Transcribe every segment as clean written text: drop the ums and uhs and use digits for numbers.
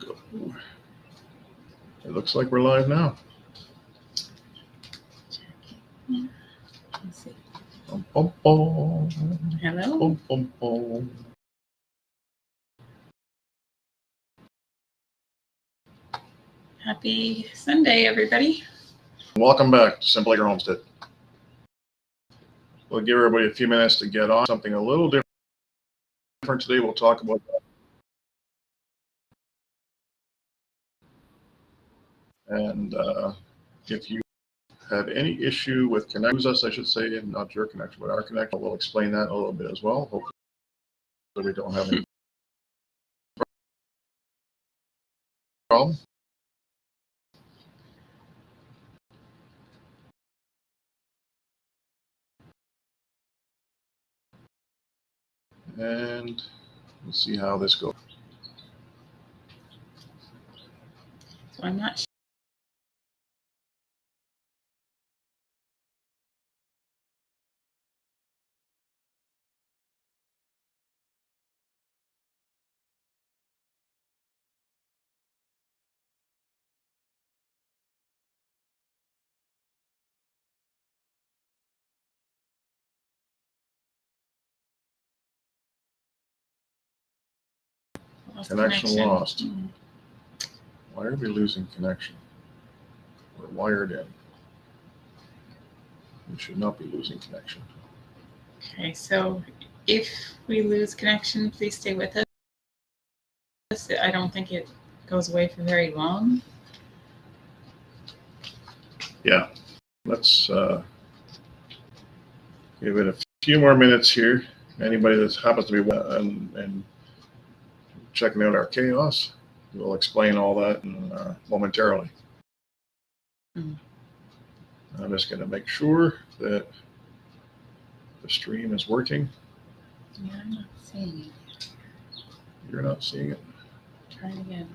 go. It looks like we're live now. Let's see. Bum, bum, bum. Hello. Bum, bum, bum. Happy Sunday, everybody. Welcome back to Simple Acre Homestead. We'll give everybody a few minutes to get on something a little different today. We'll talk about that. And if you have any issue with connecting us, I should say, and not your connection, but our connection, we'll explain that a little bit as well. Hopefully we don't have any problem. And we'll see how this goes. So I'm not sure. Connection lost. Why are we losing connection? We're wired in. We should not be losing connection. Okay, so if we lose connection, please stay with us. I don't think it goes away for very long. Yeah, let's give it a few more minutes here. Anybody that happens to be and checking out our chaos, we'll explain all that momentarily. I'm just going to make sure that the stream is working. Yeah, I'm not seeing it. You're not seeing it? Try it again.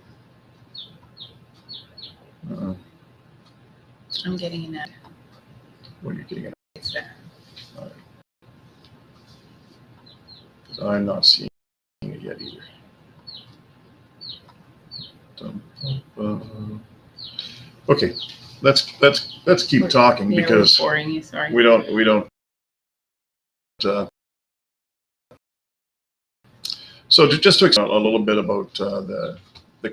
I'm getting an ad. What are you getting at? It's there. All right. I'm not seeing it yet either. Okay, let's keep talking because boring you, sorry. we don't. So just to explain a little bit about the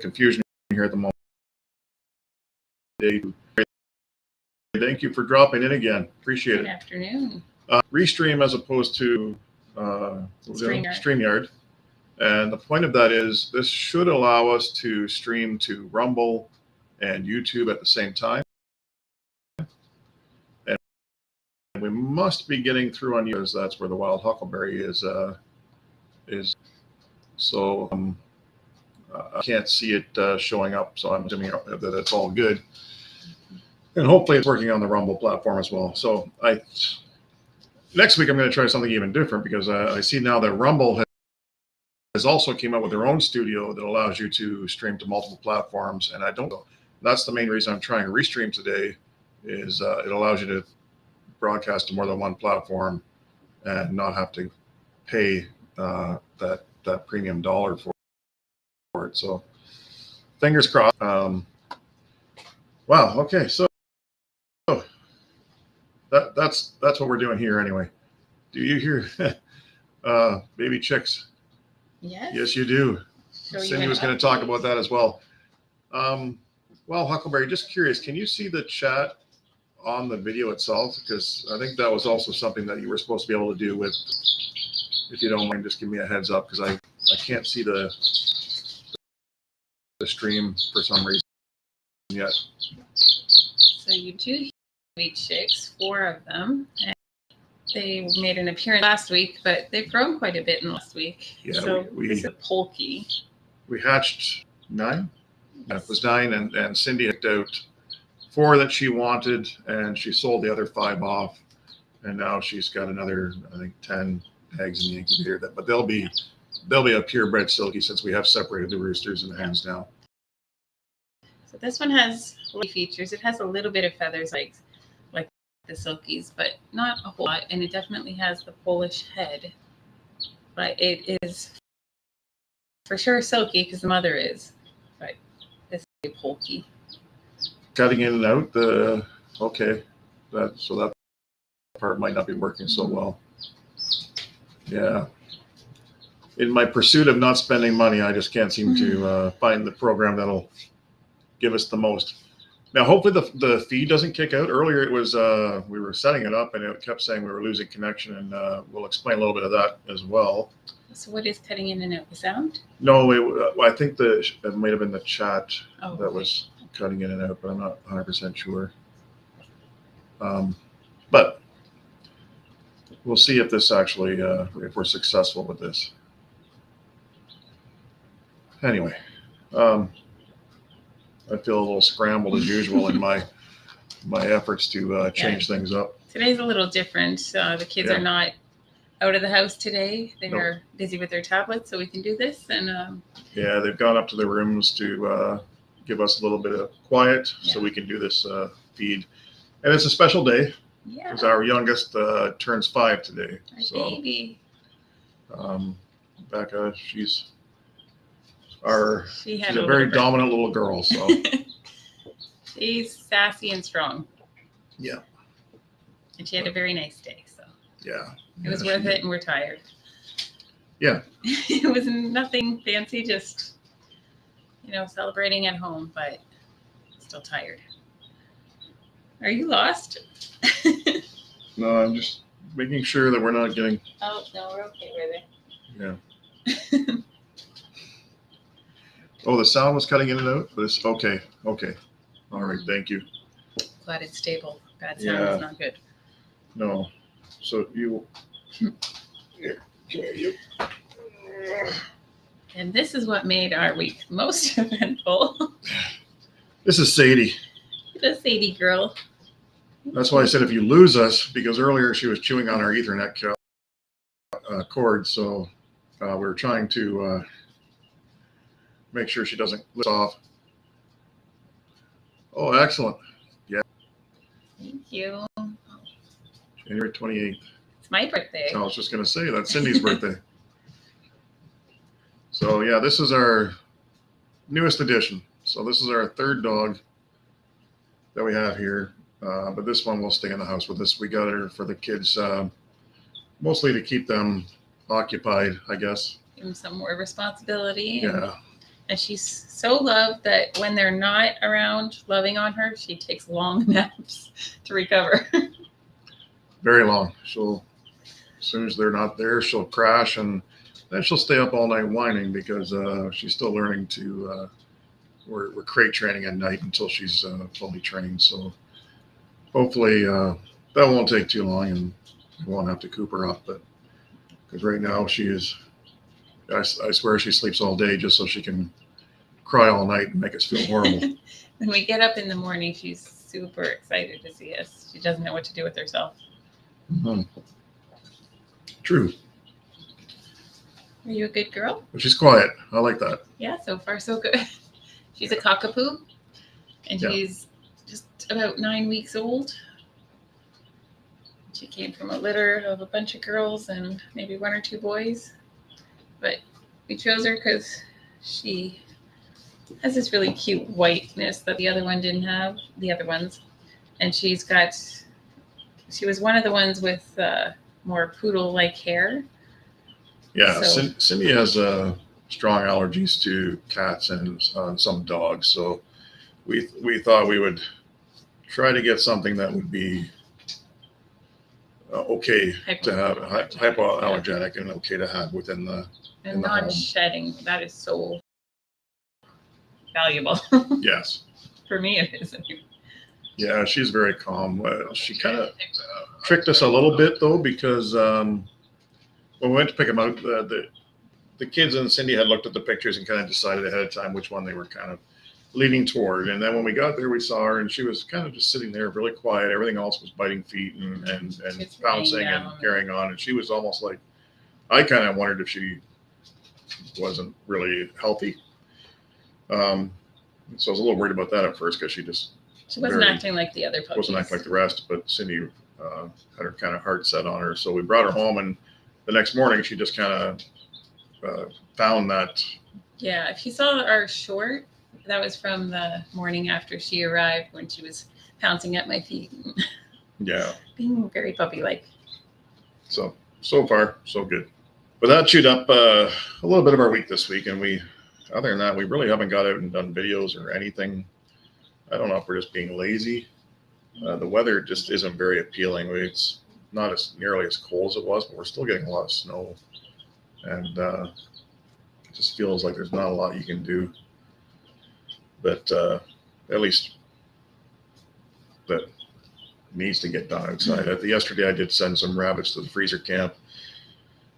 confusion here at the moment. Thank you for dropping in again. Appreciate it. Good afternoon. Restream as opposed to StreamYard. And the point of that is this should allow us to stream to Rumble and YouTube at the same time. And we must be getting through on YouTube, as that's where the wild huckleberry is. So I can't see it showing up, so I'm assuming that it's all good. And hopefully it's working on the Rumble platform as well. So next week I'm going to try something even different because I see now that Rumble has also came out with their own studio that allows you to stream to multiple platforms. And I don't know. That's the main reason I'm trying to restream today is it allows you to broadcast to more than one platform and not have to pay that premium dollar for it. So fingers crossed. Wow. Okay. So that's what we're doing here anyway. Do you hear baby chicks? Yes. Yes, you do. Cindy was going to talk about that as well. Well, Huckleberry, just curious, can you see the chat on the video itself? Because I think that was also something that you were supposed to be able to do with, if you don't mind, just give me a heads up because I can't see the stream for some reason yet. So you do baby chicks, 4 of them. And they made an appearance last week, but they've grown quite a bit in the last week. Yeah, so this is a polky. We hatched 9. Yeah, it was 9, and Cindy picked out 4 that she wanted, and she sold the other 5 off, and now she's got another, I think, 10 eggs in the incubator. But they'll be a purebred silky since we have separated the roosters and the hens now. So this one has features. It has a little bit of feathers like the silkies, but not a whole lot, and it definitely has the Polish head, but it is for sure silky because the mother is, but bulky. Cutting in and out. Okay, that part might not be working so well. Yeah. In my pursuit of not spending money, I just can't seem to find the program that'll give us the most. Now, hopefully the feed doesn't kick out. Earlier, it was we were setting it up, and it kept saying we were losing connection, and we'll explain a little bit of that as well. So what is cutting in and out? The sound? No, I think it might have been the chat that okay. was cutting in and out, but I'm not 100% sure. But we'll see if this actually, if we're successful with this. Anyway, I feel a little scrambled as usual in my efforts to change things up. Today's a little different. The kids are not out of the house today. They are busy with their tablets, so we can do this. And yeah, they've gone up to their rooms to give us a little bit of quiet so we can do this feed. And it's a special day because our youngest turns 5 today. Our baby. Becca, she's a very dominant little girl. So she's sassy and strong. Yeah. And she had a very nice day. So yeah, it was worth it, and we're tired. Yeah. It was nothing fancy, just celebrating at home, but still tired. Are you lost? No, I'm just making sure that we're not getting. Oh no, we're okay with it. Yeah. Oh, the sound was cutting in and out. But it's okay. Okay. All right. Thank you. Glad it's stable. Bad sound is not good. No. So you. You. And this is what made our week most eventful. This is Sadie. The Sadie girl. That's why I said if you lose us, because earlier she was chewing on our Ethernet cord, so we're trying to make sure she doesn't lift off. Oh, excellent. Yeah. Thank you. January 28th. It's my birthday. I was just going to say that's Cindy's birthday. So yeah, this is our newest addition. So this is our 3rd dog that we have here. But this one will stay in the house with us. We got her for the kids, mostly to keep them occupied, I guess. Give them some more responsibility. Yeah. And she's so loved that when they're not around loving on her, she takes long naps to recover. Very long. As soon as they're not there, she'll crash, and then she'll stay up all night whining because she's still learning to. We're crate training at night until she's fully trained. So hopefully that won't take too long, and we won't have to coop her up. But because right now she is, I swear she sleeps all day just so she can cry all night and make us feel horrible. When we get up in the morning, she's super excited to see us. She doesn't know what to do with herself. Mm-hmm. True. Are you a good girl? But she's quiet. I like that. Yeah, so far so good. She's a cockapoo, and she's just about 9 weeks old. She came from a litter of a bunch of girls and maybe 1 or 2 boys. But we chose her because she has this really cute whiteness that the other one didn't have, the other ones. And she was one of the ones with more poodle-like hair. Yeah, so, Cindy has strong allergies to cats and some dogs. So we thought we would try to get something that would be okay to have, hypoallergenic and okay to have within the and non-shedding. That is so valuable. Yes. For me, it is. Yeah, she's very calm. She kind of tricked us a little bit though, because when we went to pick them out, the kids and Cindy had looked at the pictures and kind of decided ahead of time which one they were kind of leaning toward. And then when we got there, we saw her, and she was kind of just sitting there, really quiet. Everything else was biting feet and bouncing and carrying on. And she was almost like, I kind of wondered if she wasn't really healthy. So I was a little worried about that at first, because she wasn't acting like the other puppies. Wasn't acting like the rest, but Cindy had her kind of heart set on her. So we brought her home, and the next morning she just kind of found that. Yeah, if you saw our short, That was from the morning after she arrived when she was pouncing at my feet and Yeah. being very puppy-like. So far, so good. But that chewed up a little bit of our week this week. And other than that, we really haven't got out and done videos or anything. I don't know if we're just being lazy. The weather just isn't very appealing. It's not as nearly as cold as it was, but we're still getting a lot of snow. And it just feels like there's not a lot you can do. But at least that needs to get done outside. Yesterday, I did send some rabbits to the freezer camp.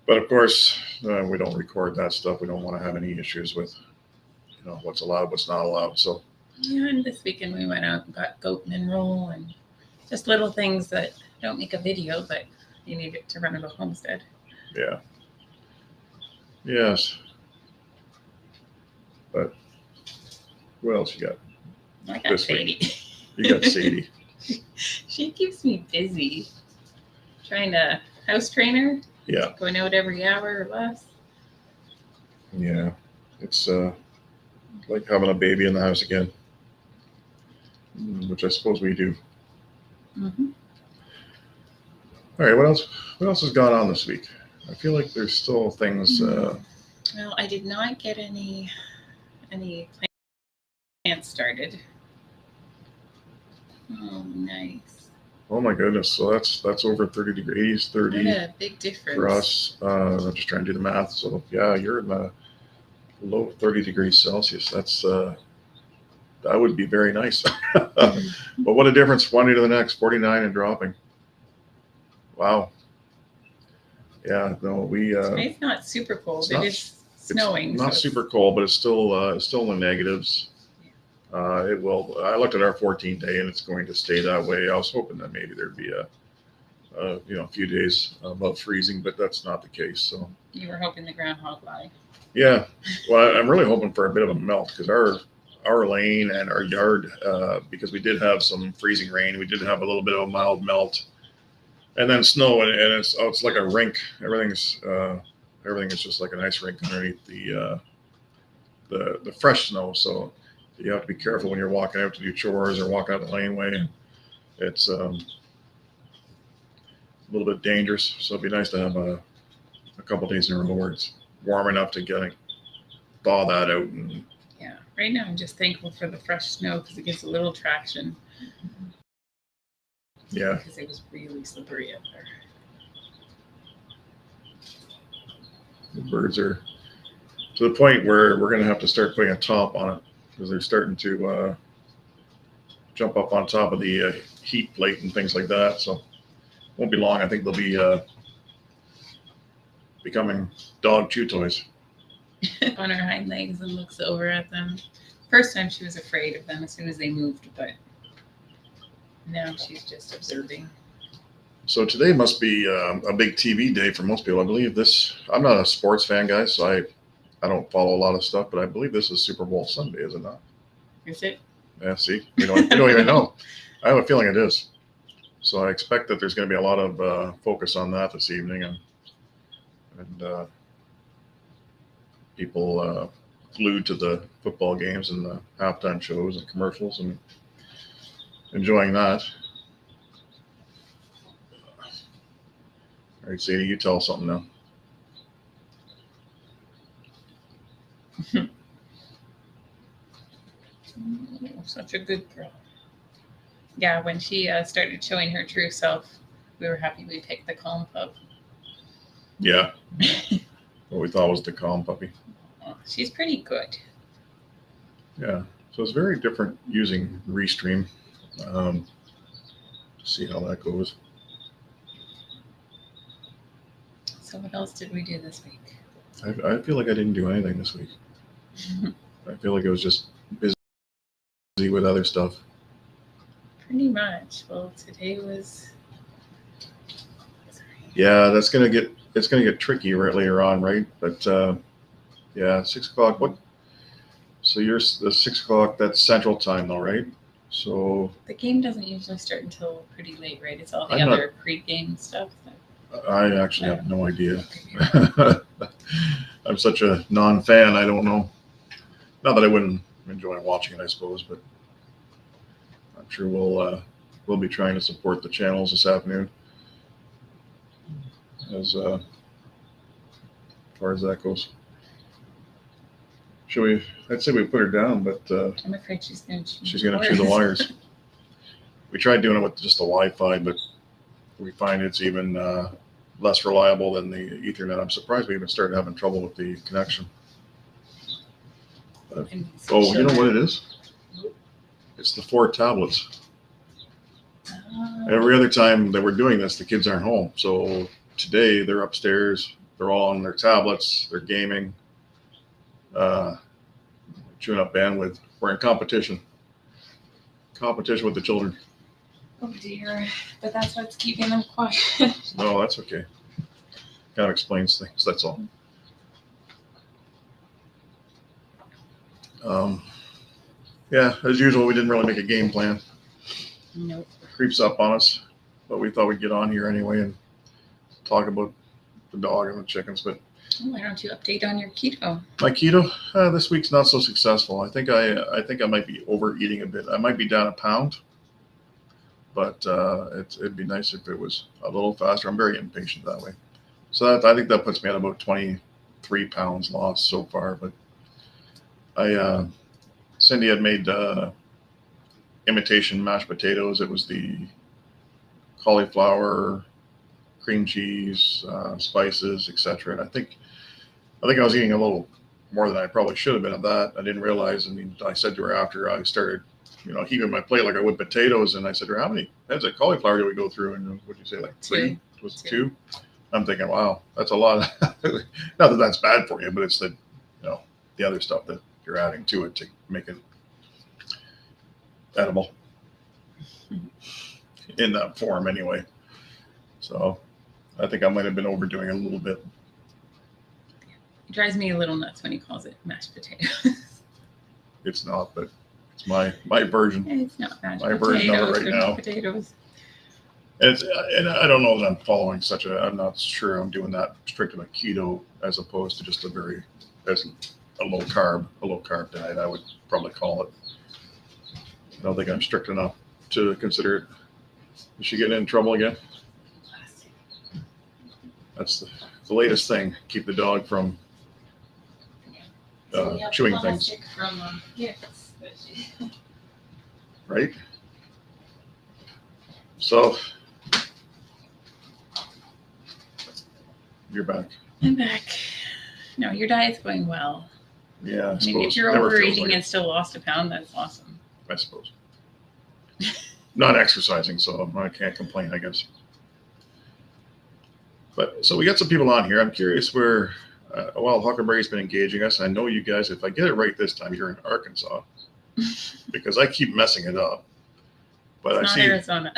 But of course, we don't record that stuff. We don't want to have any issues with, what's allowed, what's not allowed. So Yeah, and this weekend we went out and got goatman roll and just little things that don't make a video, but you need it to run a homestead. yeah, yes. But what else you got? I got This Sadie. You got Sadie. She keeps me busy trying to house train her. Yeah, Going out every hour or less. yeah. It's like having a baby in the house again, which I suppose we do. Mm-hmm. All right, what else? What else has gone on this week? I feel like there's still things. Well, I did not get any plants started. Oh, nice. Oh my goodness! So that's over 30 degrees, 30 What a big difference for us. I'm just trying to do the math. So yeah, you're in the low 30 degrees Celsius. That would be very nice. But what a difference! 20 to the next, 49 and dropping. Wow. Yeah, no, It's not super cold. It is snowing. It's not super cold, but it's still in the negatives. It will. I looked at our 14-day, and it's going to stay that way. I was hoping that maybe there'd be a few days above freezing, but that's not the case. So You were hoping the groundhog lie. yeah, well, I'm really hoping for a bit of a melt because our lane and our yard, because we did have some freezing rain, we did have a little bit of a mild melt, and then snow, and it's like a rink. Everything is just like an ice rink underneath the fresh snow. So you have to be careful when you're walking out to do chores or walking out the laneway. It's a little bit dangerous. So it'd be nice to have a couple days in a row where it's warm enough to thaw that out. And Yeah. Right now, I'm just thankful for the fresh snow because it gives a little traction. yeah, Because it was really slippery out there. the birds are to the point where we're going to have to start putting a top on it because they're starting to jump up on top of the heat plate and things like that. So it won't be long. I think they'll be becoming dog chew toys. On her hind legs and looks over at them. First time she was afraid of them as soon as they moved, but now she's just observing. So today must be a big TV day for most people. I believe this. I'm not a sports fan, guys, so I don't follow a lot of stuff, but I believe this is Super Bowl Sunday, is it not? Is it? Yeah. See, you don't even know. I have a feeling it is. So I expect that there's going to be a lot of focus on that this evening, and people glued to the football games and the halftime shows and commercials and enjoying that. All right, Sadie, you tell us something now. Such a good girl. Yeah, when she started showing her true self, we were happy we picked the calm pup. Yeah. What we thought was the calm puppy. She's pretty good. Yeah. So it's very different using Restream. See how that goes. So what else did we do this week? I feel like I didn't do anything this week. I feel like it was just busy with other stuff. Pretty much. Well, today was. Yeah, it's gonna get tricky right later on, right? But yeah, 6 o'clock. What? So you're the 6 o'clock. That's Central Time, though, right? So The game doesn't usually start until pretty late, right? It's all the I'm other pre-game stuff. I actually have no idea. I'm such a non-fan. I don't know. Not that I wouldn't enjoying watching it, I suppose. But I'm sure we'll be trying to support the channels this afternoon as far as that goes. Should we? I'd say we put her down, but I'm afraid she's going to chew the wires. We tried doing it with just the Wi-Fi, but we find it's even less reliable than the Ethernet. I'm surprised we even started having trouble with the connection. Oh, you know what it is? It's the 4 tablets. Every other time that we're doing this, the kids aren't home. So today they're upstairs. They're all on their tablets. They're gaming, chewing up bandwidth. We're in competition with the children. Oh dear, but that's what's keeping them quiet. No, that's okay. Kind of explains things. That's all. Yeah, as usual, we didn't really make a game plan. Nope. Creeps up on us, but we thought we'd get on here anyway and talk about the dog and the chickens. But why don't you update on your keto? my keto this week's not so successful. I think I might be overeating a bit. I might be down a pound, but it'd be nice if it was a little faster. I'm very impatient that way. So I think that puts me at about 23 pounds lost so far. But Cindy had made imitation mashed potatoes. It was the cauliflower, cream cheese, spices, etc. And I think I was eating a little more than I probably should have been of that. I didn't realize. And I said to her after I started, heaving my plate like I would potatoes, and I said to her, "How many heads of cauliflower do we go through?" And what'd you say, like 3? It was 2. I'm thinking, wow, that's a lot. Not that that's bad for you, but it's the other stuff that you're adding to it to make it edible in that form anyway. So I think I might have been overdoing it a little bit. It drives me a little nuts when he calls it mashed potatoes. It's not, but it's my version. It's not mashed my potatoes. version of it right now. Potatoes. And I don't know that I'm following I'm not sure I'm doing that strict of a keto as opposed to just a low carb diet, I would probably call it. I don't think I'm strict enough to consider it. Is she getting in trouble again? That's the latest thing. Keep the dog from chewing things. From, right? So you're back. I'm back. No, your diet's going well. Yeah, I suppose. If you're overeating and still lost a pound, that's awesome. I suppose. Not exercising, so I can't complain, I guess. But so we got some people on here. I'm curious where, Huckleberry's been engaging us. I know you guys, if I get it right this time, you're in Arkansas because I keep messing it up. But it's not Arizona.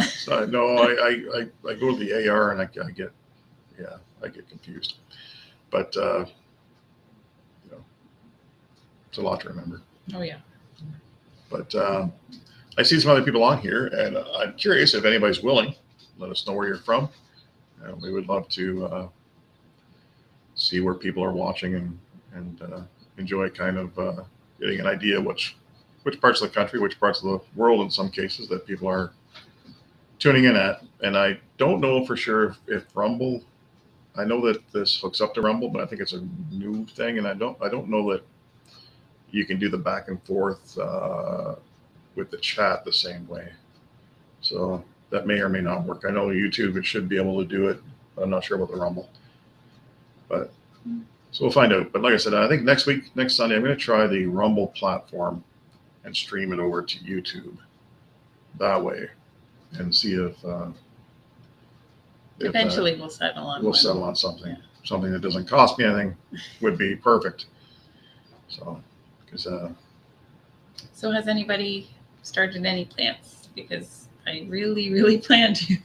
No, I go to the AR and I get confused. But it's a lot to remember. Oh yeah. But I see some other people on here, and I'm curious if anybody's willing. Let us know where you're from. We would love to see where people are watching and enjoy kind of getting an idea which parts of the country, which parts of the world in some cases that people are tuning in at. And I don't know for sure if Rumble, I know that this hooks up to Rumble, but I think it's a new thing, and I don't know that you can do the back and forth with the chat the same way. So that may or may not work. I know YouTube, it should be able to do it. I'm not sure about the Rumble. But so we'll find out. But like I said, I think next Sunday, I'm going to try the Rumble platform and stream it over to YouTube that way and see if eventually we'll settle on something. Yeah. Something that doesn't cost me anything would be perfect. So, because so has anybody started any plants? Because I really, really plan to.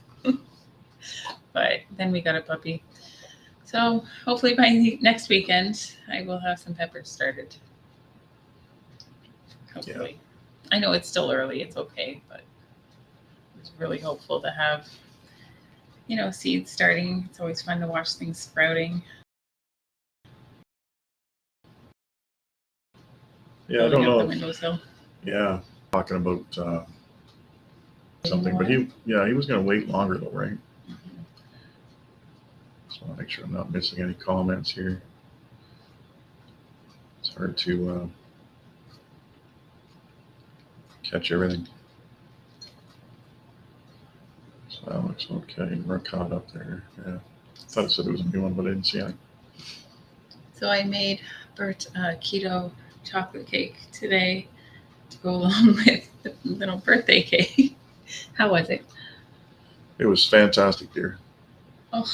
But then we got a puppy. So hopefully by next weekend, I will have some peppers started. Hopefully. Yeah. I know it's still early. It's okay. But it's really hopeful to have, seeds starting. It's always fun to watch things sprouting. Yeah, I don't Building up the know. windowsill. Yeah, talking about something, but he was going to wait longer though, right? Just want to make sure I'm not missing any comments here. It's hard to catch everything. So that looks okay. We're caught up there. Yeah, I thought it said it was a new one, but I didn't see it. So I made Bert a keto chocolate cake today to go along with the little birthday cake. How was it? It was fantastic, dear. Oh,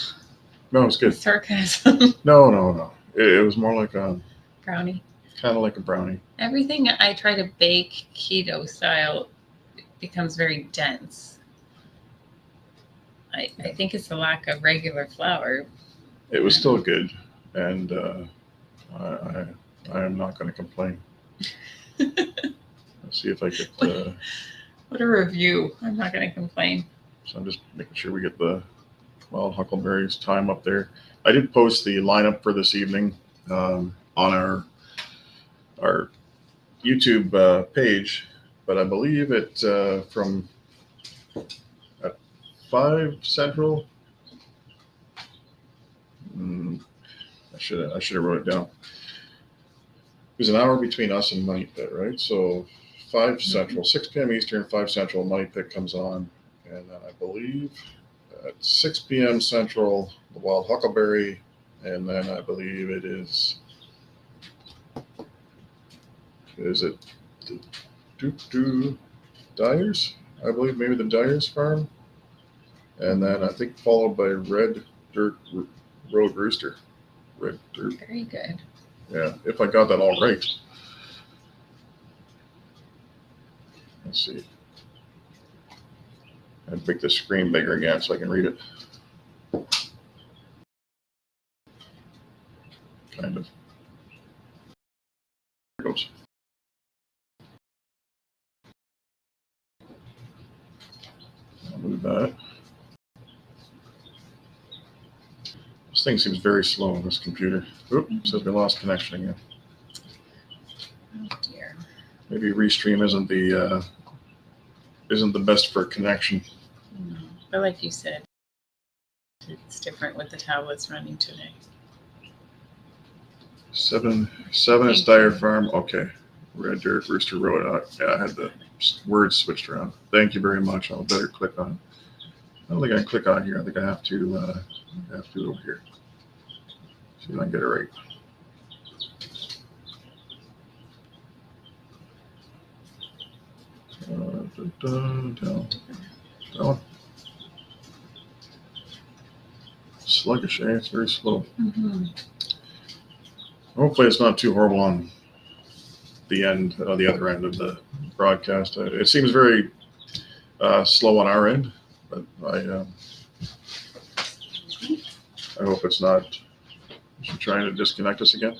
No, it was good. sarcasm. No. It was more like a Brownie. kind of like a brownie. Everything I try to bake keto style becomes very dense. I think it's the lack of regular flour. It was still good, and I am not going to complain. Let's see if I get. What a review. I'm not going to complain. So I'm just making sure we get the wild huckleberries time up there. I did post the lineup for this evening on our YouTube page, but I believe it from at 5 Central. I should have wrote it down. There's an hour between us and Money Pit, right? So 5 Central, 6 p.m. Eastern, 5 Central, Money Pit comes on, and then I believe at 6 p.m. Central, the Wild Huckleberry, and then I believe it is it Dyers? I believe maybe the Dyers farm, and then I think followed by Red Dirt Road Rooster. Red Dirt. Very good. Yeah, if I got that all right. Let's see. I'd make the screen bigger again so I can read it. Kind of. There it goes. I'll move that. This thing seems very slow on this computer. Oop, it says we lost connection again. Oh dear. Maybe Restream isn't the best for connection. No. But like you said, it's different with the tablets running today. 7 is Dyer Farm. Okay. Red Dirt Rooster Road. Yeah, I had the words switched around. Thank you very much. I'll better click on. I don't think I can click on here. I think I have to do it over here. See if I can get it right. Down. Sluggish, eh? It's very slow. Mm-hmm. Hopefully it's not too horrible on the other end of the broadcast. It seems very slow on our end, but I hope it's not. Is she trying to disconnect us again?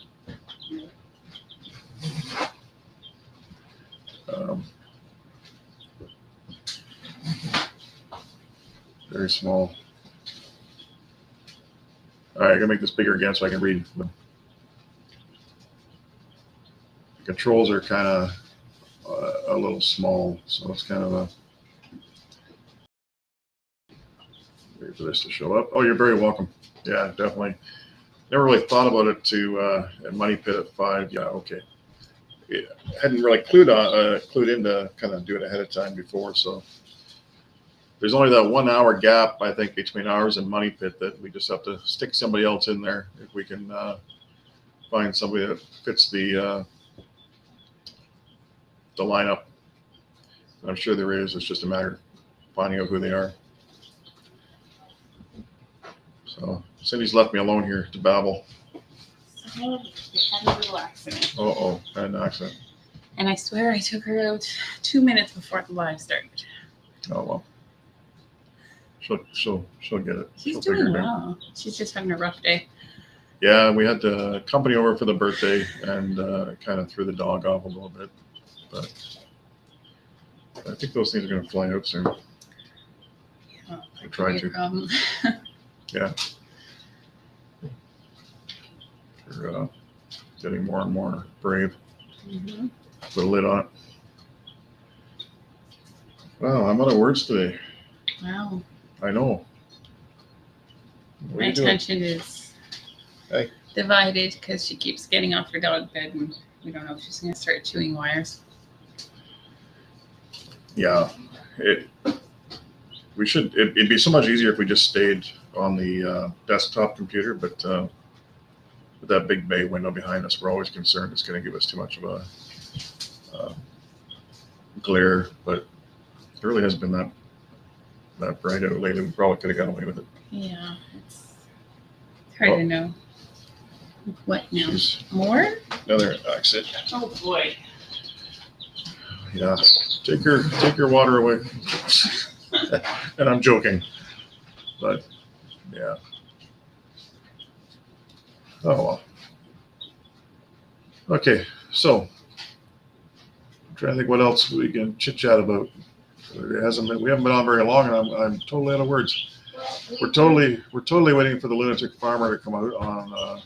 Very small. All right, I gotta make this bigger again so I can read. The controls are kind of a little small, so it's kind of a. Wait for this to show up. Oh, you're very welcome. Yeah, definitely. Never really thought about it at Money Pit at 5. Yeah, okay. Yeah, hadn't really clued in to kind of do it ahead of time before, so. There's only that 1 hour gap, I think, between ours and Money Pit that we just have to stick somebody else in there if we can find somebody that fits the lineup. I'm sure there is. It's just a matter of finding out who they are. So Cindy's left me alone here to babble. So we had a little accident. Oh, had an accident. And I swear I took her out 2 minutes before the live started. Oh well. She'll get it. She's doing well. She's just having a rough day. Yeah, we had the company over for the birthday and kind of threw the dog off a little bit, but I think those things are going to fly out soon. Yeah, I try to. Problem. Yeah. We're getting more and more brave. Mhm. Put a lid on it. Wow, I'm out of words today. Wow. I know. What are My you doing? attention is Hey. divided because she keeps getting off her dog bed and we don't know if she's going to start chewing wires. Yeah, it'd be so much easier if we just stayed on the desktop computer, but with that big bay window behind us, we're always concerned it's going to give us too much of a glare, but it really hasn't been that bright out lately. We probably could have got away with it. Yeah, it's hard to know. What now? Jeez. More? Another exit. Oh boy. Yeah, take your water away. And I'm joking, but yeah. Oh well. Okay, so I'm trying to think what else we can chit chat about. We haven't been on very long, and I'm totally out of words. We're totally waiting for the Lunatic Farmer to come out on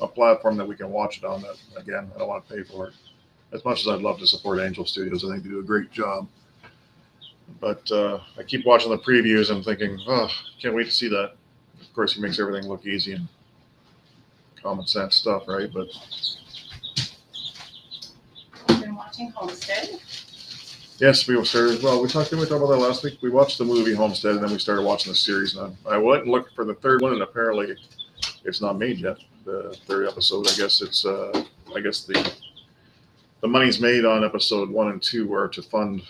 a platform that we can watch it on. That again, I don't want to pay for it. As much as I'd love to support Angel Studios, I think they do a great job. But I keep watching the previews and thinking, oh, can't wait to see that. Of course, he makes everything look easy and common sense stuff, right? But You've been watching Homestead? yes, we started. Well, we talked about that last week. We watched the movie Homestead, and then we started watching the series. And I went and looked for the third one, and apparently, it's not made yet. The third episode, I guess it's. I guess the money's made on episode 1 and 2 were to fund.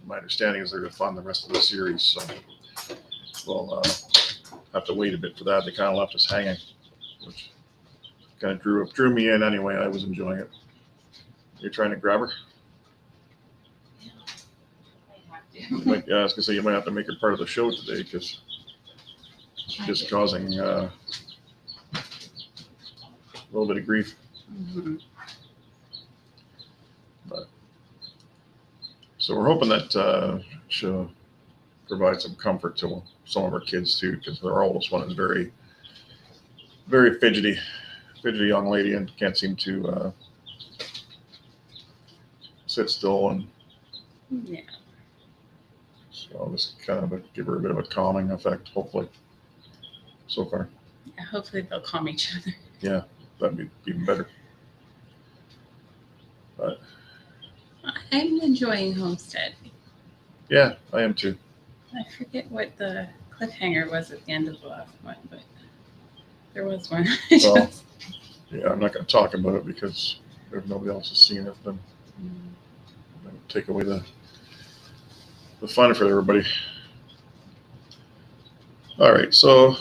My understanding is they're to fund the rest of the series. So we'll have to wait a bit for that. They kind of left us hanging, which kind of drew me in anyway. I was enjoying it. You're trying to grab her? I was gonna say you might have to make her part of the show today because she's just causing a little bit of grief. Mm-hmm. But so we're hoping that she'll provide some comfort to some of our kids too, because our oldest one is very, very fidgety young lady and can't seem to sit still, and Yeah. so I'll just kind of give her a bit of a calming effect, hopefully. So far, Yeah, hopefully they'll calm each other. yeah, that'd be even better. But I'm enjoying Homestead. yeah, I am too. I forget what the cliffhanger was at the end of the last one, but there was one. Well, yeah, I'm not going to talk about it because if nobody else has seen it, then take away the fun for everybody. All right, so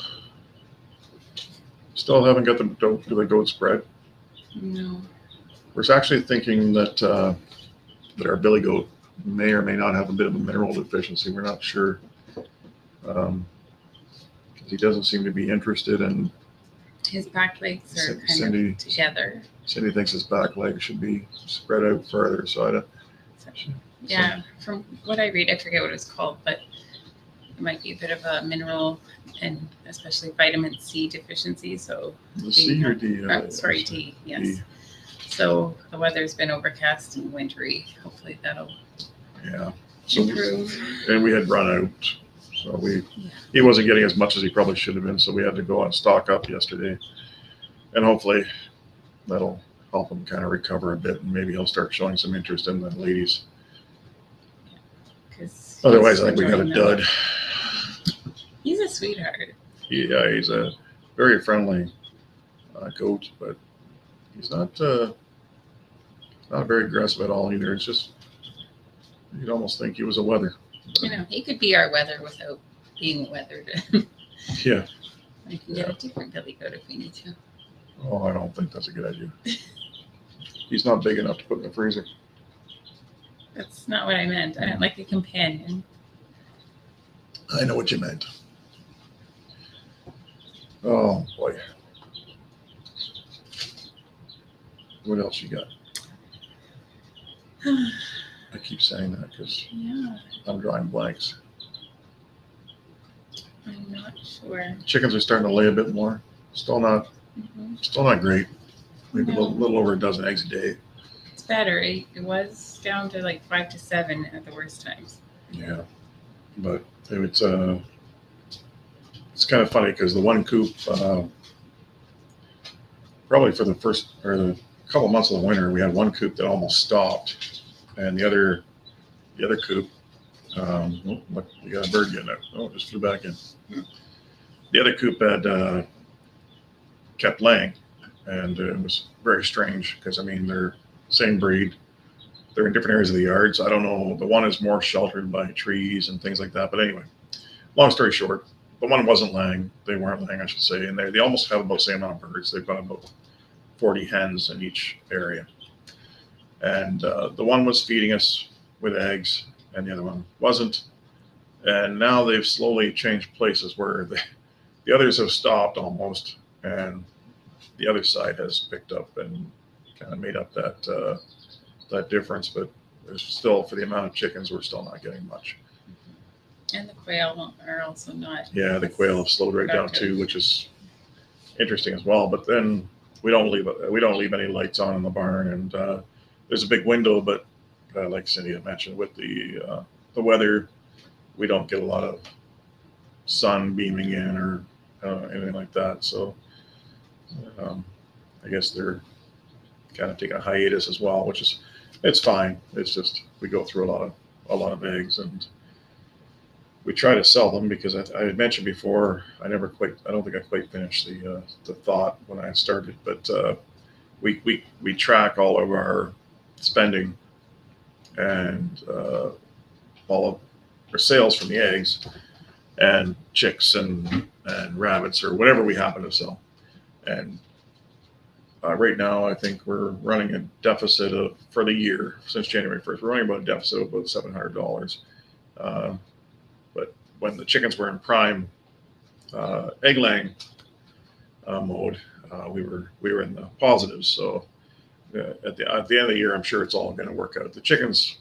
still haven't got the goat spread. No. We're actually thinking that that our billy goat may or may not have a bit of a mineral deficiency. We're not sure. He doesn't seem to be interested in. His back legs are kind Cindy, of together. Cindy thinks his back leg should be spread out further. So Yeah, from what I read, I forget what it's called, but it might be a bit of a mineral and especially vitamin C deficiency. So the C or D? D. Yes. D. So the weather's been overcast and wintry. Hopefully that'll improve. And we had run out, so he wasn't getting as much as he probably should have been. So we had to go and stock up yesterday, and hopefully that'll help him kind of recover a bit, and maybe he'll start showing some interest in the ladies. Otherwise, I think we got a dud. He's a sweetheart. Yeah, he's a very friendly goat, but he's not very aggressive at all either. It's just you'd almost think he was a weather. You know, he could be our weather without being weathered. Yeah. We can get a different billy goat if we need to. Oh, I don't think that's a good idea. He's not big enough to put in the freezer. That's not what I meant. I meant like a companion. I know what you meant. Oh, boy. What else you got? I keep saying that because I'm drawing blanks. I'm not sure. Chickens are starting to lay a bit more. Still not great. Maybe a little over a dozen eggs a day. better. It was down to like 5 to 7 at the worst times. Yeah, but it's kind of funny because the one coop, probably for the first or the couple months of the winter, we had one coop that almost stopped, and the other coop, look, you got a bird getting out. Oh, it just flew back in. The other coop had kept laying, and it was very strange because I mean they're same breed. They're in different areas of the yard, so I don't know. The one is more sheltered by trees and things like that. But anyway, long story short, the one wasn't laying. They weren't laying, I should say, and they almost have about the same amount of birds. They've got about 40 hens in each area, and the one was feeding us with eggs, and the other one wasn't. And now they've slowly changed places where the others have stopped almost, and the other side has picked up and kind of made up that difference. But there's still, for the amount of chickens, we're still not getting much. And the quail are also not. Yeah, the quail have slowed right down too, which is interesting as well. But then we don't leave any lights on in the barn, and there's a big window, but like Cindy had mentioned, with the weather, we don't get a lot of sun beaming in or anything like that. So I guess they're kind of taking a hiatus as well, which is, it's fine. It's just we go through a lot of eggs, and we try to sell them because I had mentioned before, I don't think I quite finished the thought when I started, but we track all of our spending and all of our sales from the eggs and chicks and rabbits or whatever we happen to sell. And right now, I think we're running a deficit for the year since January 1st. We're running about a deficit of about $700. But when the chickens were in prime egg laying mode, we were in the positives. So at the end of the year, I'm sure it's all going to work out. The chickens,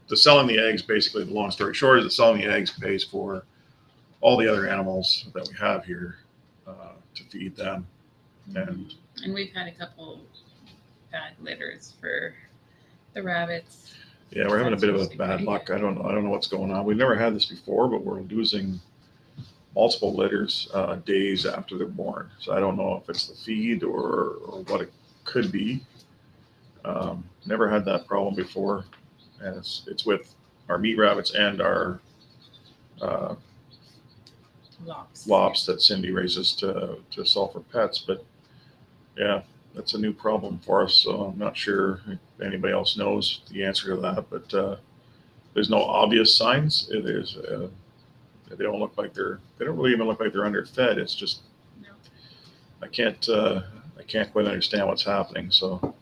the selling the eggs, basically, the long story short is that selling the eggs pays for all the other animals that we have here to feed them. And we've had a couple bad litters for the rabbits. Yeah, we're having a bit of a bad luck. I don't know what's going on. We've never had this before, but we're losing multiple litters days after they're born. So I don't know if it's the feed or what it could be. Never had that problem before, and it's with our meat rabbits and our lops that Cindy raises to sell for pets. But yeah, that's a new problem for us. So I'm not sure if anybody else knows the answer to that, but there's no obvious signs. It is they don't really even look like they're underfed. It's just No. I can't quite understand what's happening. So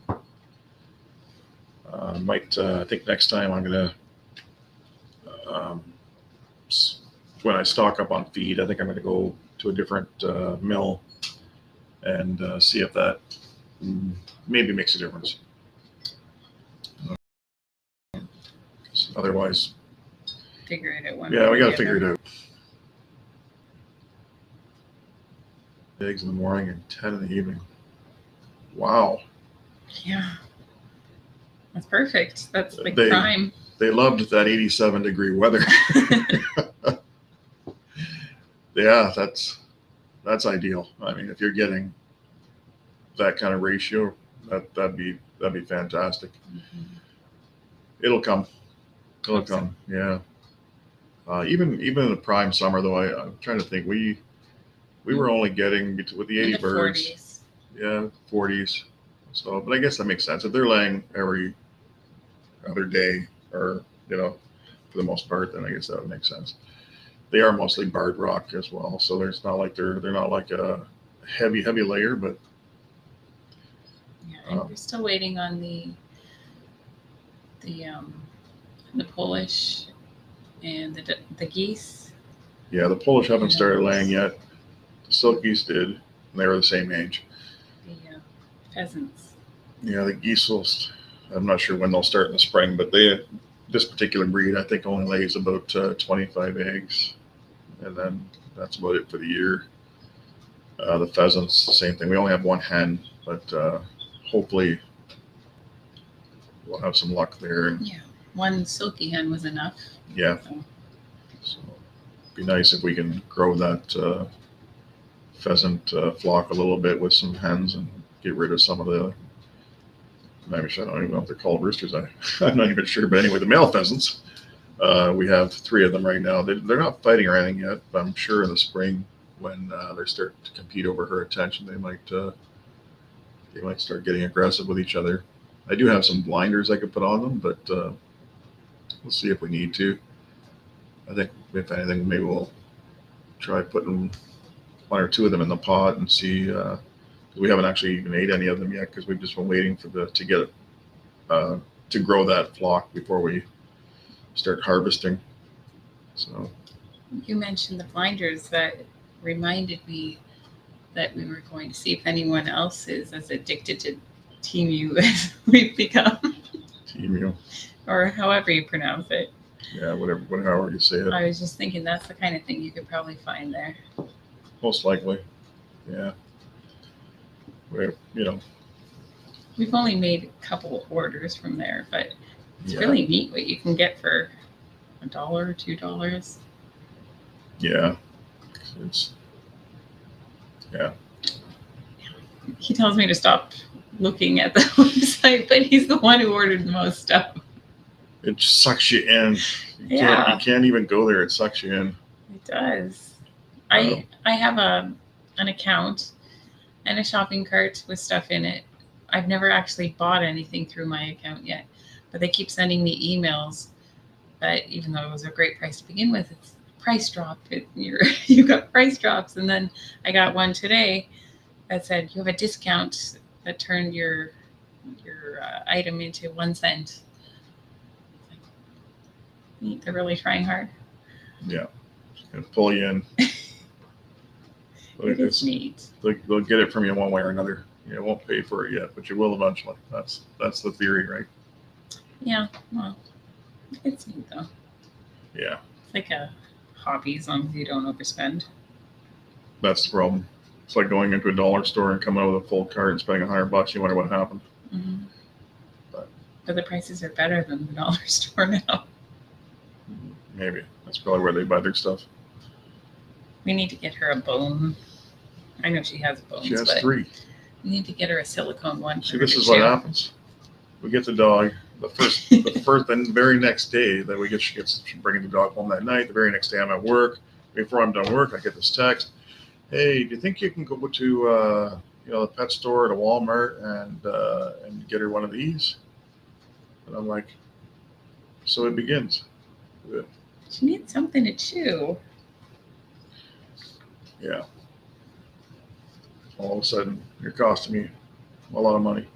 I think next time I'm gonna when I stock up on feed, I think I'm gonna go to a different mill and see if that maybe makes a difference. Otherwise, figure it out. Yeah, we got to figure it out. Eggs in the morning and 10 in the evening. Wow. Yeah. That's perfect. That's like prime. They loved that 87-degree weather. Yeah, that's ideal. I mean, if you're getting that kind of ratio, that'd be fantastic. Mm-hmm. It'll come. Yeah. Even in the prime summer, though, I'm trying to think. We were only getting with the 80 birds. 40s. Yeah, 40s. So, but I guess that makes sense. If they're laying every other day, or for the most part, then I guess that would make sense. They are mostly barred rock as well, so there's not like they're not like a heavy layer, but yeah, and we're still waiting on the Polish and the geese. Yeah, the Polish haven't started laying yet. The silk geese did, and they were the same age. The pheasants. Yeah, the geese I'm not sure when they'll start in the spring, but this particular breed, I think, only lays about 25 eggs, and then that's about it for the year. The pheasants, the same thing. We only have one hen, but hopefully we'll have some luck there. And Yeah, one silky hen was enough. yeah, so it'd be nice if we can grow that pheasant flock a little bit with some hens and get rid of some of the. Maybe I don't even know if they're called roosters. I'm not even sure, but anyway, the male pheasants. We have 3 of them right now. They're not fighting or anything yet, but I'm sure in the spring when they start to compete over her attention, they might start getting aggressive with each other. I do have some blinders I could put on them, but we'll see if we need to. I think if anything, maybe we'll try putting 1 or 2 of them in the pot and see. We haven't actually even ate any of them yet because we've just been waiting for to get it to grow that flock before we start harvesting. So You mentioned the blinders. That reminded me that we were going to see if anyone else is as addicted to TMU as we've become, Emu, or however you pronounce it. yeah, however you say it, I was just thinking that's the kind of thing you could probably find there. most likely, yeah. We've only made a couple of orders from there, but it's Yeah. really neat what you can get for $1 or $2. Yeah, it's He tells me to stop looking at the website, but he's the one who ordered the most stuff. it sucks you in. You can't even go there. It sucks you in. It does. Wow. I have an account and a shopping cart with stuff in it. I've never actually bought anything through my account yet, but they keep sending me emails that even though it was a great price to begin with, it's a price drop. You got price drops, and then I got one today that said you have a discount that turned your item into 1 cent. They're really trying hard. Yeah, it's gonna pull you in. But It's neat. they'll get it from you one way or another. You won't pay for it yet, but you will eventually. That's the theory, right? Yeah, well, it's neat though. Yeah, It's like a hobby as long as you don't overspend. that's the problem. It's like going into a dollar store and coming out with a full cart and spending $100. You wonder what happened. Mm-hmm. But the prices are better than the dollar store now. Maybe that's probably where they buy their stuff. We need to get her a bone. I know she has bones. She has but 3. We need to get her a silicone one. See, this is what happens. We get the dog the very next day that she's bringing the dog home that night. The very next day I'm at work. Before I'm done work, I get this text. Hey, do you think you can go to the pet store at a Walmart and get her one of these? And I'm like, so it begins. She needs something to chew. Yeah. All of a sudden, you're costing me a lot of money.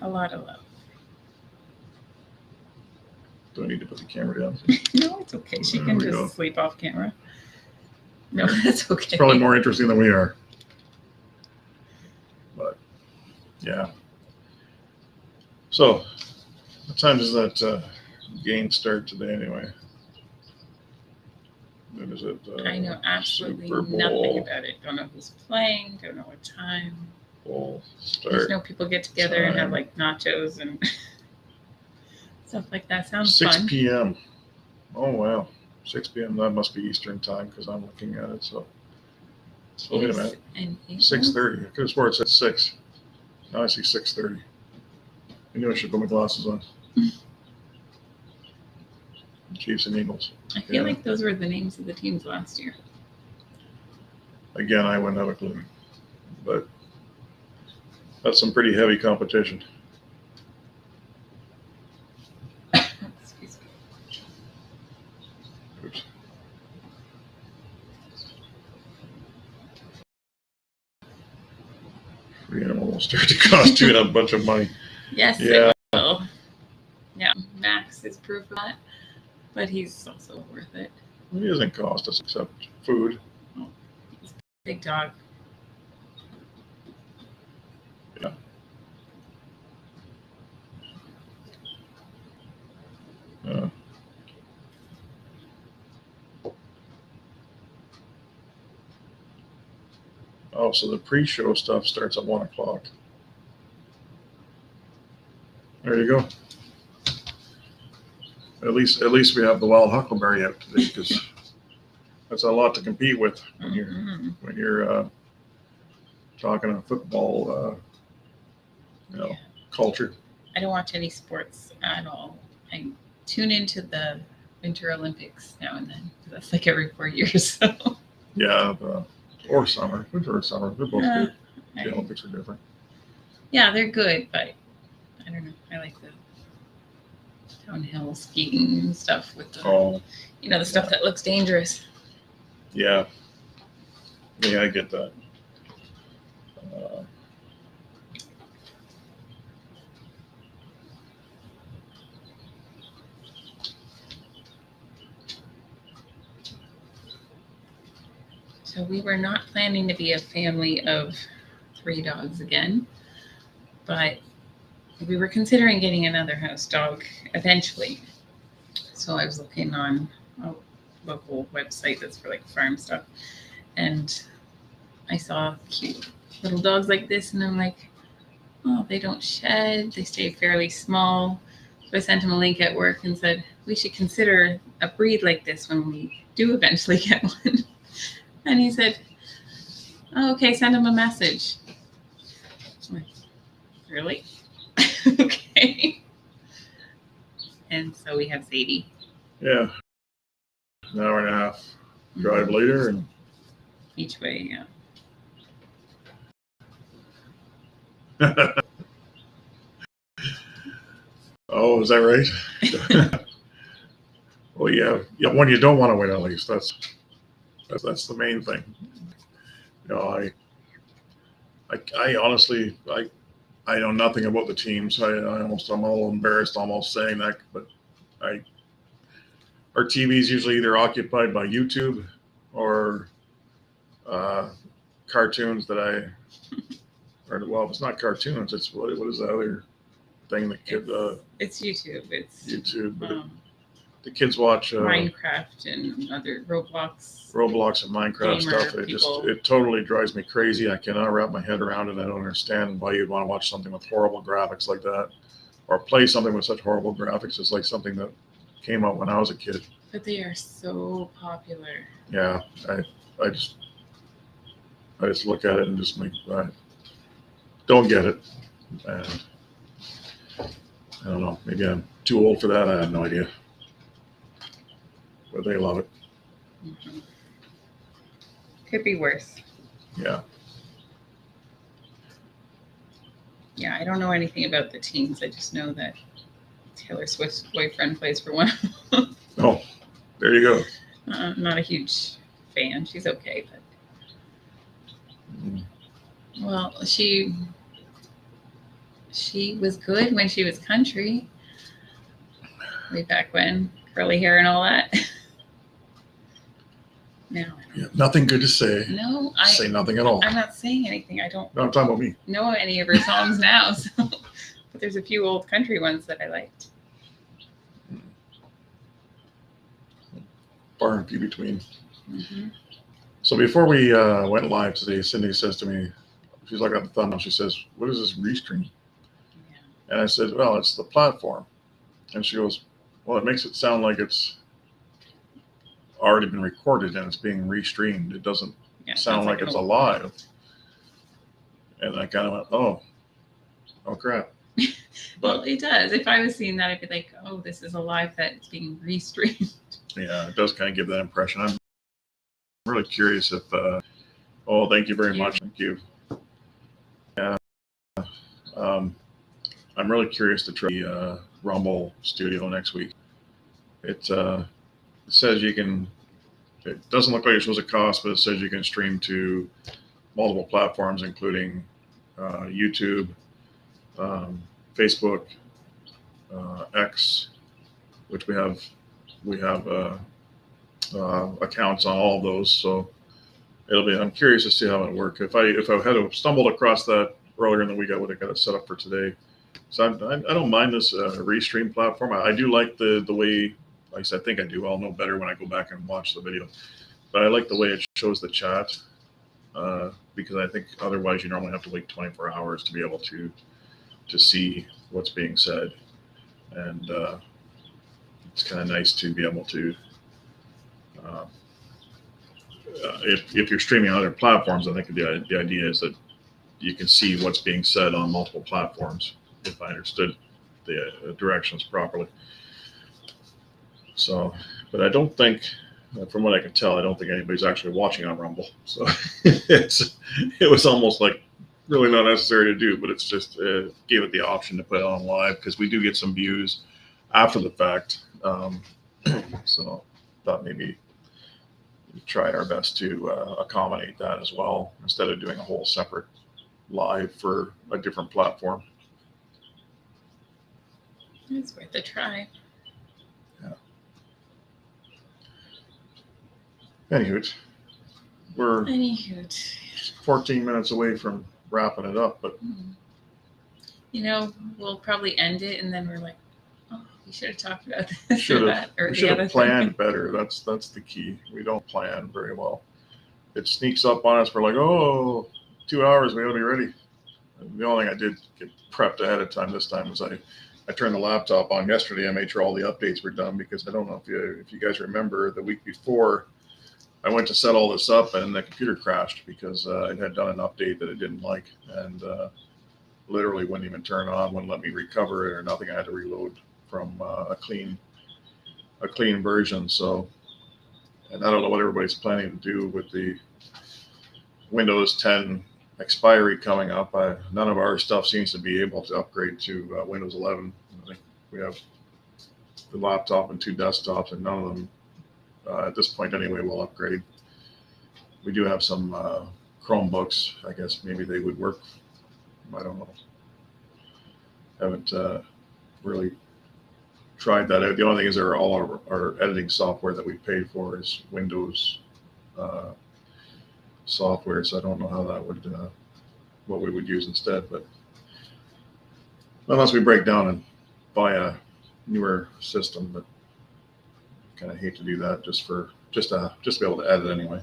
A lot of love. Do I need to put the camera down? No, it's okay. She can just sleep off camera. No, that's okay. It's probably more interesting than we are. But, yeah. So, what time does that game start today anyway? When is it? I know absolutely Super Bowl. nothing about it. Don't know who's playing. Don't know what time. Bowl Just start. know people get together and have like nachos and stuff like that. Sounds 6 fun. p.m. Oh, wow. 6 p.m. That must be Eastern time because I'm looking at it. So wait a minute. 6:30. I could have swore it said 6. Now I see 6:30. I knew I should put my glasses on. Chiefs and Eagles. I feel like those were the names of the teams last year. Again, I wouldn't have a clue. But that's some pretty heavy competition. Excuse me. Oops. Free animal will start to cost you a bunch of money. Yes, Yeah. it will. Yeah, Max is proof of that, but he's also worth it. It doesn't cost us except food. Big dog. Yeah. Oh, so the pre-show stuff starts at 1 o'clock. There you go. At least we have the wild huckleberry out today, because that's a lot to compete with when you're talking a football, Yeah. culture. I don't watch any sports at all. I tune into the Winter Olympics now and then. That's like every 4 years. So Yeah, or summer, winter or summer, they're both good. The I- Olympics are different. yeah, they're good, but I don't know. I like the downhill skiing and stuff with the Oh, the stuff that looks dangerous. yeah, I get that. Uh, So we were not planning to be a family of 3 dogs again, but we were considering getting another house dog eventually. So I was looking on a local website that's for like farm stuff, and I saw cute little dogs like this, and I'm like, oh, they don't shed, they stay fairly small. So I sent him a link at work and said, we should consider a breed like this when we do eventually get one. And he said, oh, okay, send him a message. I'm like, really? Okay. And so we have Sadie. yeah, an hour and a half drive later, and Each way, yeah. oh, is that right? Well, yeah, when you don't want to wait, at least that's the main thing. I honestly, I know nothing about the teams. I'm all embarrassed almost saying that, but our TV is usually either occupied by YouTube or cartoons that well, if it's not cartoons, it's what is the other thing that kid It's YouTube. It's YouTube, but the kids watch Minecraft and other Roblox and Minecraft stuff. It totally drives me crazy. I cannot wrap my head around it. I don't understand why you'd want to watch something with horrible graphics like that, or play something with such horrible graphics. It's like something that came out when I was a kid. But they are so popular. Yeah, I just look at it and just don't get it. And I don't know. Maybe I'm too old for that. I have no idea. But they love it. Mm-hmm. Could be worse. Yeah. Yeah, I don't know anything about the teams. I just know that Taylor Swift's boyfriend plays for one of them. Oh, there you go. Not a huge fan. She's okay, but well, she was good when she was country. Way back when, curly hair and all that. Now, Yeah, nothing good to say. no, Say nothing at all. I'm not saying anything. I don't No, I'm talking about me. know any of her songs now, so but there's a few old country ones that I liked. Far and few between. Mm-hmm. So before we went live today, Cindy says to me, she's like at the thumbnail, she says, what is this restream? Yeah. And I said, well, it's the platform. And she goes, well, it makes it sound like it's already been recorded and it's being restreamed. It doesn't sound like it's alive. And I kind of went, oh crap. Well, it does. If I was seeing that, I'd be like, oh, this is alive that's being restreamed. Yeah, it does kind of give that impression. I'm really curious if, thank you very much. Thank you. Yeah. I'm really curious to try the Rumble Studio next week. It says you can, it doesn't look like it shows a cost, but it says you can stream to multiple platforms, including YouTube, Facebook, X, which we have accounts on all of those. So I'm curious to see how it works. If I had stumbled across that earlier in the week, I would have got it set up for today. So I don't mind this restream platform. I do like the way, like I said, I think I do. I'll know better when I go back and watch the video. But I like the way it shows the chat because I think otherwise you normally have to wait 24 hours to be able to see what's being said. And it's kind of nice to be able to, if you're streaming on other platforms, I think the idea is that you can see what's being said on multiple platforms, if I understood the directions properly. So, but I don't think, from what I can tell, I don't think anybody's actually watching on Rumble. So it was almost like really not necessary to do, but it's just gave it the option to put it on live because we do get some views after the fact. So thought maybe try our best to accommodate that as well instead of doing a whole separate live for a different platform. It's worth a try. Yeah. Anywho, we're 14 minutes away from wrapping it up, but we'll probably end it and then we're like, oh, we should have talked about this should or have that or we the should other have planned thing. better. That's the key. We don't plan very well. It sneaks up on us. We're like, oh, 2 hours, we ought to be ready. And the only thing I did get prepped ahead of time this time was I turned the laptop on yesterday. I made sure all the updates were done because I don't know if you guys remember the week before I went to set all this up and the computer crashed because it had done an update that it didn't like and literally wouldn't even turn on, wouldn't let me recover it or nothing. I had to reload from a clean version. So, and I don't know what everybody's planning to do with the Windows 10 expiry coming up. None of our stuff seems to be able to upgrade to Windows 11. I think we have the laptop and 2 desktops, and none of them, at this point anyway, will upgrade. We do have some Chromebooks. I guess maybe they would work. I don't know. Haven't really tried that out. The only thing is all our editing software that we paid for is Windows software, so I don't know how that would what we would use instead. But unless we break down and buy a newer system, but kind of hate to do that just to be able to edit anyway.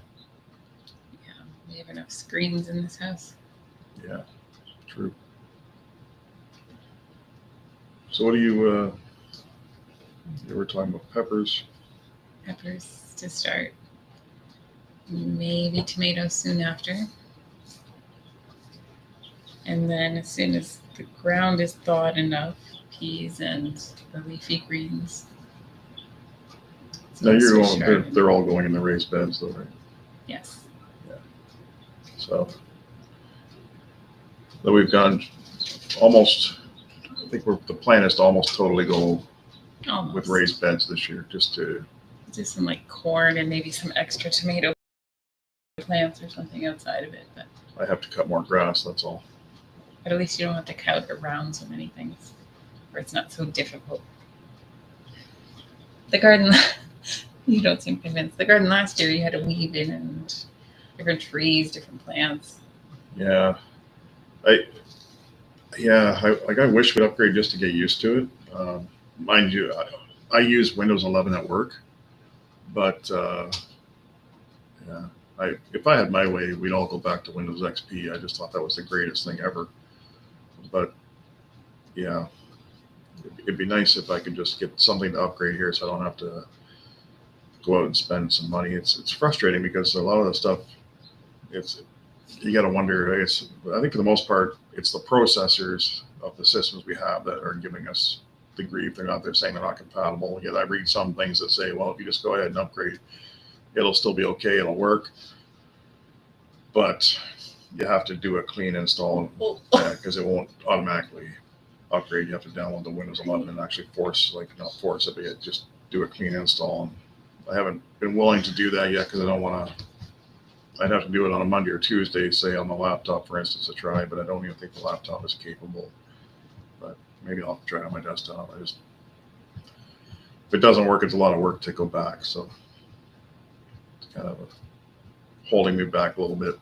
Yeah, we have enough screens in this house. Yeah, true. So what do you were talking about peppers? Peppers to start. Maybe tomatoes soon after. And then as soon as the ground is thawed enough, peas and the leafy greens. Now they're all going in the raised beds though, right? Yes. Yeah. So we've gone almost, I think the plan is to almost totally go with raised beds this year, just to do some like corn and maybe some extra tomato plants or something outside of it. But I have to cut more grass, that's all. But at least you don't have to cut around so many things, or it's not so difficult. The garden, you don't seem convinced. The garden last year, you had to weave in and different trees, different plants. Yeah, I wish we'd upgrade just to get used to it. Mind you, I use Windows 11 at work, but if I had my way, we'd all go back to Windows XP. I just thought that was the greatest thing ever. But yeah, it'd be nice if I could just get something to upgrade here so I don't have to go out and spend some money. It's frustrating because a lot of the stuff, you got to wonder. I think for the most part, it's the processors of the systems we have that are giving us the grief. They're saying they're not compatible. Yet I read some things that say, well, if you just go ahead and upgrade, it'll still be okay. It'll work. But you have to do a clean install because it won't automatically upgrade. You have to download the Windows 11 and actually not force it, but just do a clean install. And I haven't been willing to do that yet because I don't want to. I'd have to do it on a Monday or Tuesday, say on the laptop, for instance, to try, but I don't even think the laptop is capable. But maybe I'll try it on my desktop. If it doesn't work, it's a lot of work to go back. So it's kind of holding me back a little bit.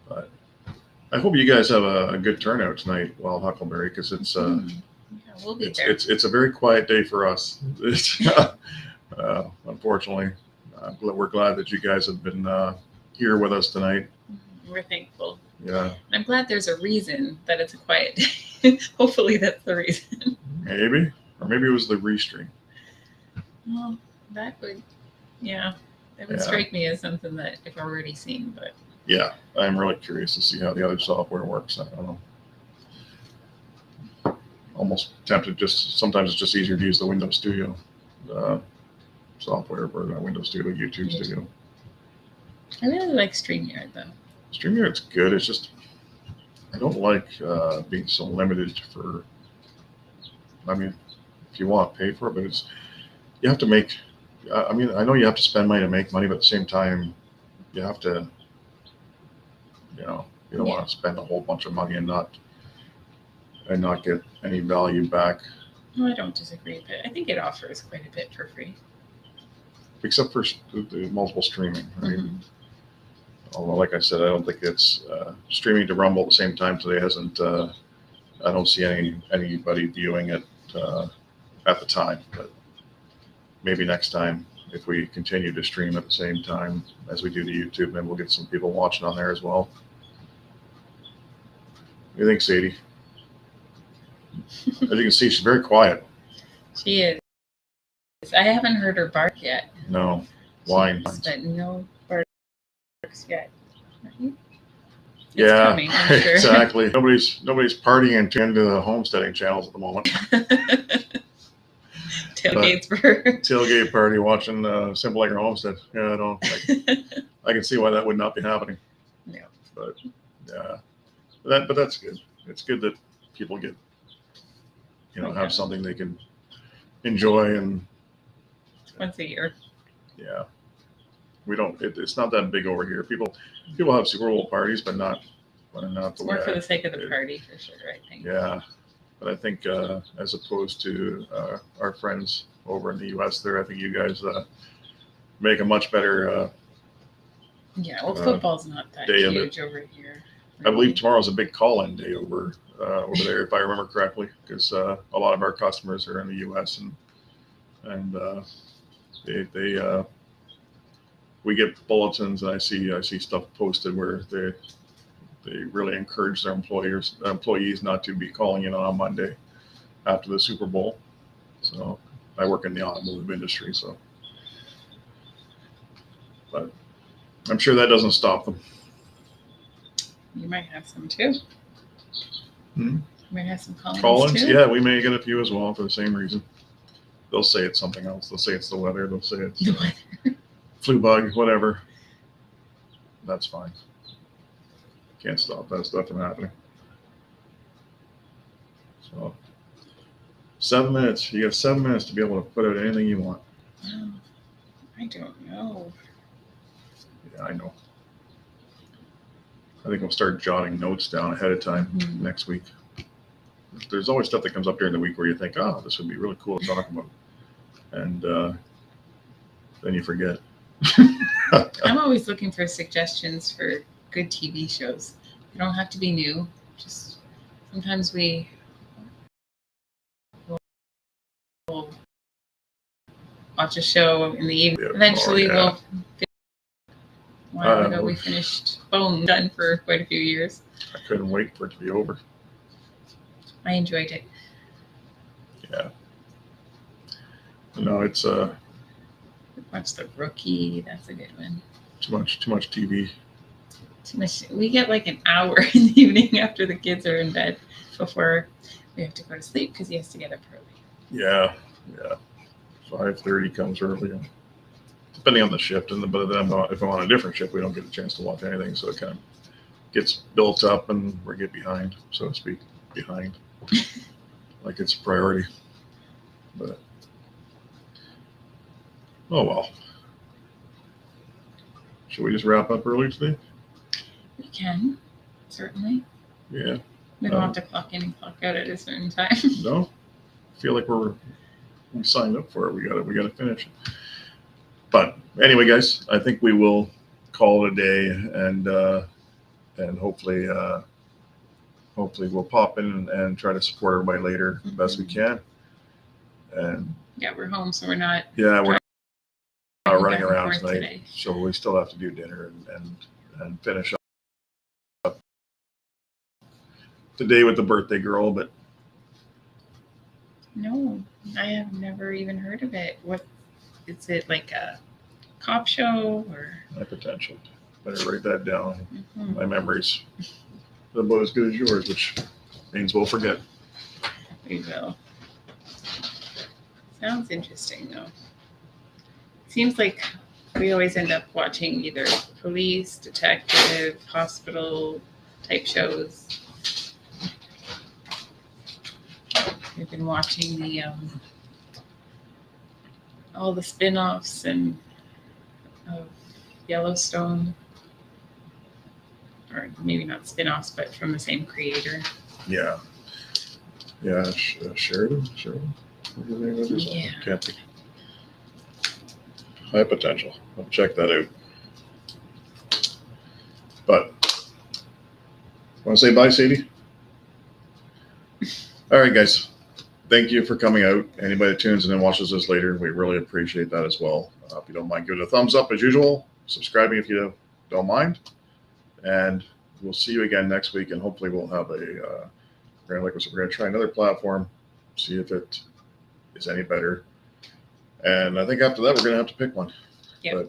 But I hope you guys have a good turnout tonight, Wild Huckleberry, because it's we'll be there. It's a very quiet day for us. Unfortunately, we're glad that you guys have been here with us tonight. We're thankful Yeah, I'm glad there's a reason that it's a quiet day. Hopefully that's the reason. maybe, or maybe it was the restream. Well, that would, yeah, that would Yeah. strike me as something that I've already seen, but Yeah, I'm really curious to see how the other software works. I don't know. Almost tempted. Just sometimes it's just easier to use the Windows Studio uh, software for Windows Studio, YouTube Studio. I really like StreamYard though. StreamYard's good. It's just I don't like being so limited for. I mean, if you want to pay for it, but it's you have to make. I mean, I know you have to spend money to make money, but at the same time, you have to. You know, you don't Yeah. want to spend a whole bunch of money and not get any value back, No, I don't disagree, but I think it offers quite a bit for free. except for the multiple streaming. Right? Mhm. Although, like I said, I don't think it's streaming to Rumble at the same time today hasn't. I don't see anybody viewing it at the time, but maybe next time if we continue to stream at the same time as we do to YouTube, maybe we'll get some people watching on there as well. What do you think, Sadie? As you can see, she's very quiet. She is. I haven't heard her bark yet. No, whine. But no barks yet. It's Yeah, coming, I'm sure. exactly. Nobody's partying into the homesteading channels at the moment. Tailgates for Tailgate party watching Simple Acre Homestead. Yeah, I don't. I can see why that would not be happening. Yeah. But yeah, but that's good. It's good that people get have something they can enjoy and once a year. yeah. We don't. It's not that big over here. People have Super Bowl parties, but not the way. More for the sake of the party, for sure. I think. Yeah, but I think as opposed to our friends over in the U.S., there, I think you guys make a much better. Yeah, well, football's not that day of it. huge over here. I believe tomorrow's a big call-in day over there, if I remember correctly, because a lot of our customers are in the U.S. and they we get bulletins and I see stuff posted where they really encourage their employees not to be calling in on a Monday after the Super Bowl. So I work in the automotive industry, but I'm sure that doesn't stop them. You might have some too. Hmm? You might have some Call-ins, too. yeah, we may get a few as well for the same reason. They'll say it's something else. They'll say it's the weather. They'll say it's flu bug, whatever. That's fine. Can't stop that stuff from happening. So 7 minutes. You got 7 minutes to be able to put out anything you want. Oh, I don't know. Yeah, I know. I think we'll start jotting notes down ahead of time next week. There's always stuff that comes up during the week where you think, oh, this would be really cool to talk about. And then you forget. I'm always looking for suggestions for good TV shows. They don't have to be new. Just sometimes we will watch a show in the evening. Yeah, Eventually, yeah. a while ago we finished Bone, done for quite a few years. I couldn't wait for it to be over. I enjoyed it. Yeah. No, it's Watch The Rookie. That's a good one. too much TV. Too much. We get like an hour in the evening after the kids are in bed before we have to go to sleep because he has to get up early. Yeah. 5:30 comes early, depending on the shift. But then if I'm on a different shift, we don't get a chance to watch anything, so it kind of gets built up and we get behind, so to speak, like it's a priority. But oh well. Should we just wrap up early today? We can, certainly. Yeah. We don't have to clock in and clock out at a certain time. No. I feel like we signed up for it. We got to finish it. But anyway, guys, I think we will call it a day, and hopefully we'll pop in and try to support everybody later the best we can. And yeah, we're home, so we're not. Yeah, we're not running back and around forth tonight, today. so we still have to do dinner and finish today with the birthday girl, but No, I have never even heard of it. What is it, like a cop show or? my potential. Better write that down. Mhm. My memories are about as good as yours, which means we'll forget. We will. Sounds interesting though. Seems like we always end up watching either police, detective, hospital type shows. We've been watching the all the spin-offs and of Yellowstone, or maybe not spin-offs, but from the same creator. Yeah. Yeah, Sheridan? What was the name of this? Yeah. Can't think. High potential. I'll check that out. But, want to say bye, Sadie? All right, guys. Thank you for coming out. Anybody that tunes in and watches this later, we really appreciate that as well. If you don't mind, give it a thumbs up as usual. Subscribing if you don't mind. And we'll see you again next week. And hopefully we'll have we're going to try another platform, see if it is any better. And I think after that, we're going to have to pick one. Yeah.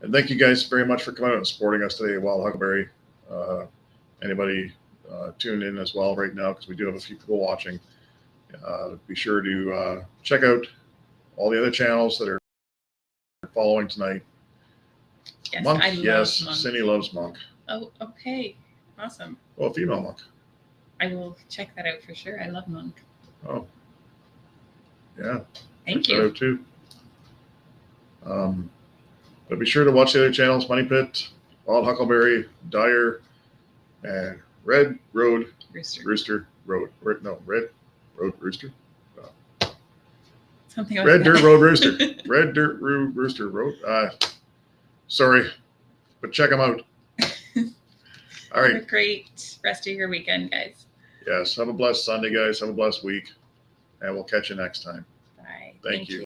And thank you guys very much for coming out and supporting us today at Wild Huckleberry. Anybody tuned in as well right now, because we do have a few people watching. Be sure to check out all the other channels that are following tonight. Yes, Monk, I love yes, Monk. Cindy loves Monk. Oh, okay. Awesome. Oh, a female Monk. I will check that out for sure. I love Monk. Oh, yeah. Thank Check that you. out too. But be sure to watch the other channels: Money Pit, Wild Huckleberry, Dyer, and Red Road Rooster. Road. Red Road Rooster. Something like Red that. Dirt Road Rooster. Red Dirt Road Rooster Road. Sorry, but check them out. All Have right. a great rest of your weekend, guys. Yes. Have a blessed Sunday, guys. Have a blessed week. And we'll catch you next time. Bye. Thank you.